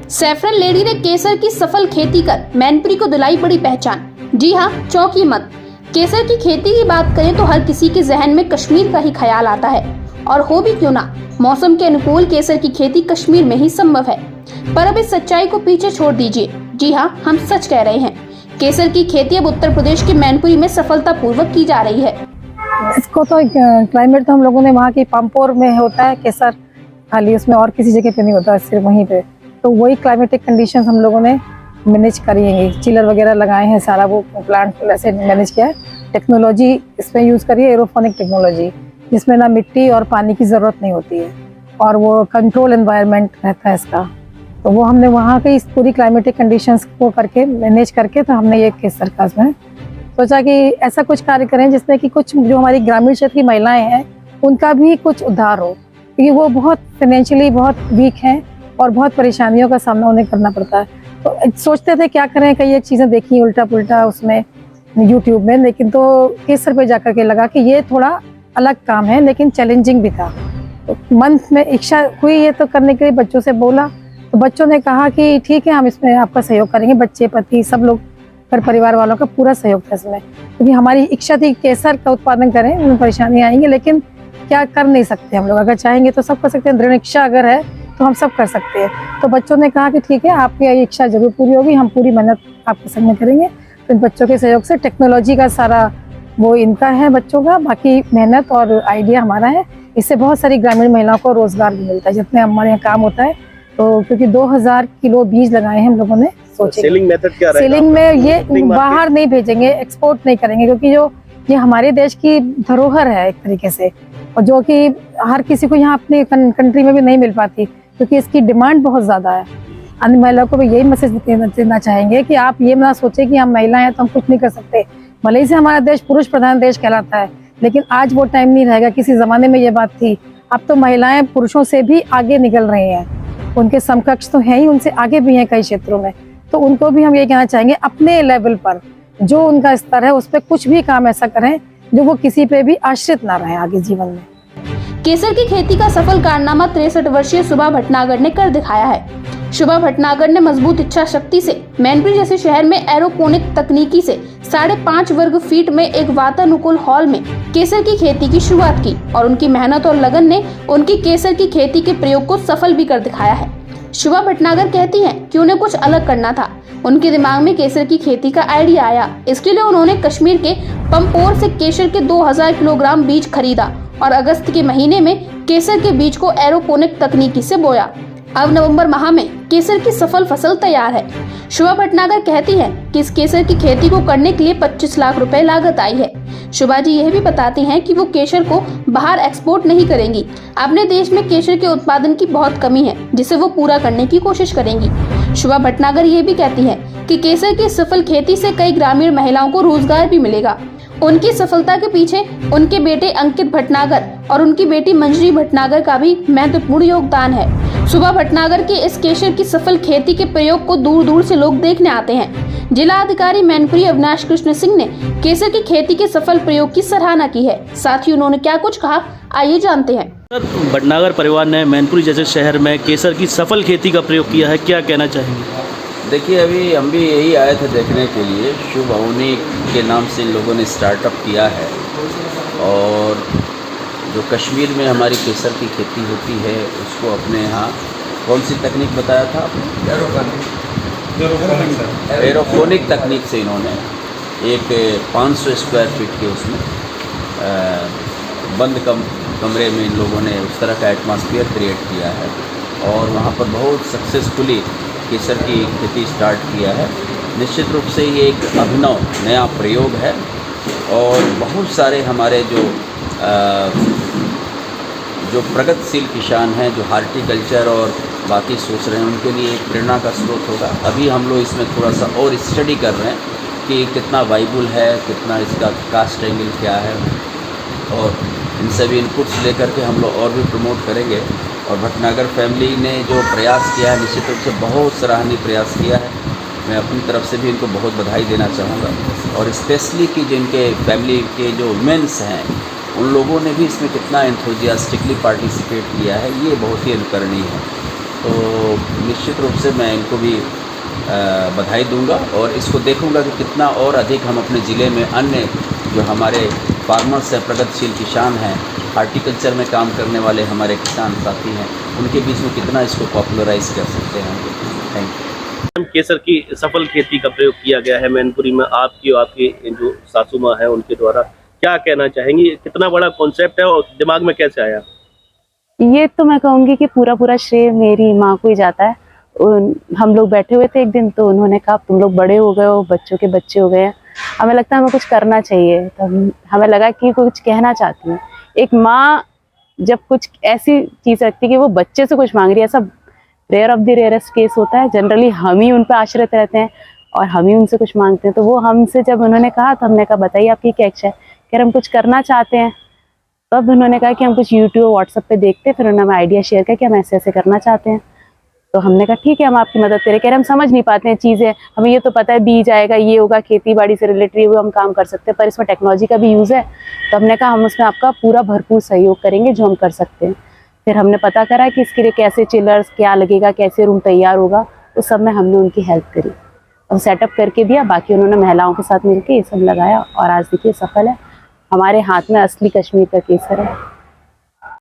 Saffron lady ने केसर की सफल खेती कर मैनपुरी को दिलाई बड़ी पहचान। जी हाँ, चौंकी मत। केसर की खेती की बात करें तो हर किसी के जहन में कश्मीर का ही ख्याल आता है, और हो भी क्यों ना, मौसम के अनुकूल केसर की खेती कश्मीर में ही संभव है। पर अब इस सच्चाई को पीछे छोड़ दीजिए। जी हाँ, हम सच कह रहे हैं। केसर की खेती अब उत्तर प्रदेश के मैनपुरी में सफलतापूर्वक की जा रही है। इसको तो क्लाइमेट तो हम लोगों ने वहाँ की पंपोर में होता है केसर, खाली उसमें और किसी जगह पे नहीं होता, सिर्फ वहीं पे। तो वही क्लाइमेटिक कंडीशंस हम लोगों ने मैनेज करी है, चिलर वगैरह लगाए हैं, सारा वो प्लांट ऐसे मैनेज किया है। टेक्नोलॉजी इसमें यूज़ करी है, एरोफोनिक टेक्नोलॉजी, जिसमें ना मिट्टी और पानी की ज़रूरत नहीं होती है, और वो कंट्रोल एनवायरनमेंट रहता है इसका। तो वो हमने वहाँ की इस पूरी क्लाइमेटिक कंडीशंस को करके मैनेज करके तो हमने ये केसर का इसमें सोचा कि ऐसा कुछ कार्य करें जिसमें कि कुछ जो हमारी ग्रामीण क्षेत्र की महिलाएं हैं उनका भी कुछ उद्धार हो, क्योंकि वो बहुत फाइनेंशियली बहुत वीक हैं और बहुत परेशानियों का सामना उन्हें करना पड़ता है। तो सोचते थे क्या करें, कई एक चीज़ें देखी उल्टा पुल्टा उसमें यूट्यूब में, लेकिन तो केसर पे जाकर के लगा कि ये थोड़ा अलग काम है, लेकिन चैलेंजिंग भी था। तो मन में इच्छा हुई ये तो करने के लिए, बच्चों से बोला तो बच्चों ने कहा कि ठीक है, हम इसमें आपका सहयोग करेंगे। बच्चे, पति, सब लोग, घर परिवार वालों का पूरा सहयोग था इसमें, क्योंकि हमारी इच्छा थी केसर का उत्पादन करें। उनमें परेशानियाँ आएंगी, लेकिन क्या कर नहीं सकते हम लोग, अगर चाहेंगे तो सब कर सकते हैं। दृढ़ इच्छा अगर है तो हम सब कर सकते हैं। तो बच्चों ने कहा कि ठीक है, आपकी इच्छा जरूर पूरी होगी, हम पूरी मेहनत आपके संग में करेंगे। तो इन बच्चों के सहयोग से टेक्नोलॉजी का सारा वो इनका है बच्चों का, बाकी मेहनत और आइडिया हमारा है। इससे बहुत सारी ग्रामीण महिलाओं को रोजगार भी मिलता है, जितने हमारे यहाँ काम होता है। तो क्योंकि 2000 किलो बीज लगाए हैं हम लोगों ने, सोचे सेलिंग मेथड क्या रहेगा? सेलिंग में ये बाहर नहीं भेजेंगे, एक्सपोर्ट नहीं करेंगे, क्योंकि जो ये हमारे देश की धरोहर है एक तरीके से, और जो कि हर किसी को यहाँ अपनी कंट्री में भी नहीं मिल पाती, क्योंकि इसकी डिमांड बहुत ज़्यादा है। अन्य महिलाओं को भी यही मैसेज देना चाहेंगे कि आप ये ना सोचें कि हम महिला हैं तो हम कुछ नहीं कर सकते। भले ही से हमारा देश पुरुष प्रधान देश कहलाता है, लेकिन आज वो टाइम नहीं रहेगा। किसी ज़माने में ये बात थी, अब तो महिलाएं पुरुषों से भी आगे निकल रही हैं। उनके समकक्ष तो हैं ही, उनसे आगे भी हैं कई क्षेत्रों में। तो उनको भी हम ये कहना चाहेंगे, अपने लेवल पर जो उनका स्तर है उस पर कुछ भी काम ऐसा करें जो वो किसी पे भी आश्रित ना रहे आगे जीवन में। केसर की खेती का सफल कारनामा 63 वर्षीय शुभा भटनागर ने कर दिखाया है। शुभा भटनागर ने मजबूत इच्छा शक्ति से मैनपुरी जैसे शहर में एरोपोनिक तकनीकी से 5.5 वर्ग फीट में एक वातानुकूल हॉल में केसर की खेती की शुरुआत की, और उनकी मेहनत और लगन ने उनकी केसर की खेती के प्रयोग को सफल भी कर दिखाया है। शुभा भटनागर कहती हैं कि उन्हें कुछ अलग करना था। उनके दिमाग में केसर की खेती का आइडिया आया। इसके लिए उन्होंने कश्मीर के पंपोर से केसर के 2000 किलोग्राम बीज खरीदा और अगस्त के महीने में केसर के बीज को एरोपोनिक तकनीकी से बोया। अब नवंबर माह में केसर की सफल फसल तैयार है। शुभा भटनागर कहती है कि इस केसर की खेती को करने के लिए 25 लाख रुपए लागत आई है। शुभा जी यह भी बताती हैं कि वो केसर को बाहर एक्सपोर्ट नहीं करेंगी। अपने देश में केसर के उत्पादन की बहुत कमी है, जिसे वो पूरा करने की कोशिश करेंगी। शुभा भटनागर ये भी कहती है कि केसर की सफल खेती से कई ग्रामीण महिलाओं को रोजगार भी मिलेगा। उनकी सफलता के पीछे उनके बेटे अंकित भटनागर और उनकी बेटी मंजरी भटनागर का भी महत्वपूर्ण योगदान है। शुभा भटनागर के इस केसर की सफल खेती के प्रयोग को दूर दूर से लोग देखने आते हैं। जिला अधिकारी मैनपुरी अविनाश कृष्ण सिंह ने केसर की खेती के सफल प्रयोग की सराहना की है। साथ ही उन्होंने क्या कुछ कहा, आइए जानते हैं। भटनागर परिवार ने मैनपुरी जैसे शहर में केसर की सफल खेती का प्रयोग किया है, क्या कहना चाहेंगे? देखिए, अभी हम भी यही आए थे देखने के लिए। शुभ हवनी के नाम से इन लोगों ने स्टार्टअप किया है, और जो कश्मीर में हमारी केसर की खेती होती है उसको अपने यहाँ, कौन सी तकनीक बताया था आपने? एरोपोनिक तकनीक से इन्होंने एक 500 स्क्वायर फीट के उसमें बंद कमरे में इन लोगों ने उस तरह का एटमॉस्फेयर क्रिएट किया है, और वहाँ पर बहुत सक्सेसफुली केसर की खेती स्टार्ट किया है। निश्चित रूप से ये एक अभिनव नया प्रयोग है, और बहुत सारे हमारे जो प्रगतिशील किसान हैं, जो हार्टिकल्चर और बाकी सोच रहे हैं, उनके लिए एक प्रेरणा का स्रोत होगा। अभी हम लोग इसमें थोड़ा सा और स्टडी कर रहे हैं कि कितना वाइबल है, कितना इसका कास्ट एंगल क्या है, और इन सभी इनपुट्स लेकर के हम लोग और भी प्रमोट करेंगे। और भटनागर फैमिली ने जो प्रयास किया है, निश्चित रूप से बहुत सराहनीय प्रयास किया है। मैं अपनी तरफ से भी इनको बहुत बधाई देना चाहूँगा, और स्पेशली कि जिनके फैमिली के जो वुमेन्स हैं उन लोगों ने भी इसमें कितना एंथुजियास्टिकली पार्टिसिपेट किया है, ये बहुत ही अनुकरणीय है। तो निश्चित रूप से मैं इनको भी बधाई दूंगा और इसको देखूंगा कि कितना और अधिक हम अपने ज़िले में अन्य जो हमारे फार्मर्स हैं, प्रगतिशील किसान हैं, हार्टिकल्चर में काम करने वाले हमारे किसान साथी हैं, उनके बीच में कितना इसको पॉपुलराइज कर सकते हैं। Thank you. केसर की सफल खेती का प्रयोग किया गया है मैनपुरी में, आपकी और आपकी जो सासू माँ है उनके द्वारा, क्या कहना चाहेंगी? कितना बड़ा कॉन्सेप्ट है और दिमाग में कैसे आया? ये तो मैं कहूँगी कि पूरा श्रेय मेरी माँ को ही जाता है। हम लोग बैठे हुए थे एक दिन, तो उन्होंने कहा तुम लोग बड़े हो गए हो, बच्चों के बच्चे हो गए हैं, हमें लगता है हमें कुछ करना चाहिए। तो हमें लगा कि कुछ कहना चाहती हूँ। एक माँ जब कुछ ऐसी चीज़ रखती है कि वो बच्चे से कुछ मांग रही है, ऐसा rare of the rarest case होता है। जनरली हम ही उन पर आश्रित रहते हैं और हम ही उनसे कुछ मांगते हैं। तो वो हमसे जब उन्होंने कहा तो हमने कहा बताइए आपकी क्या इच्छा है? कह रहे हम कुछ करना चाहते हैं। तब उन्होंने कहा कि हम कुछ यूट्यूब व्हाट्सएप पे देखते हैं। फिर उन्होंने हमें आइडिया शेयर किया कि हम ऐसे ऐसे करना चाहते हैं। तो हमने कहा ठीक है हम आपकी मदद करें। कह रहे हम समझ नहीं पाते हैं चीज़ें, हमें ये तो पता है बीज आएगा, ये होगा, खेती बाड़ी से रिलेटेड वो हम काम कर सकते हैं, पर इसमें टेक्नोलॉजी का भी यूज़ है। तो हमने कहा हम उसमें आपका पूरा भरपूर सहयोग करेंगे जो हम कर सकते हैं। फिर हमने पता करा कि इसके लिए कैसे चिलर्स क्या लगेगा, कैसे रूम तैयार होगा, उस सब में हमने उनकी हेल्प करी और सेटअप करके दिया। बाकी उन्होंने महिलाओं के साथ मिलकर ये सब लगाया और आज देखिए सफल है। हमारे हाथ में असली कश्मीर का केसर है।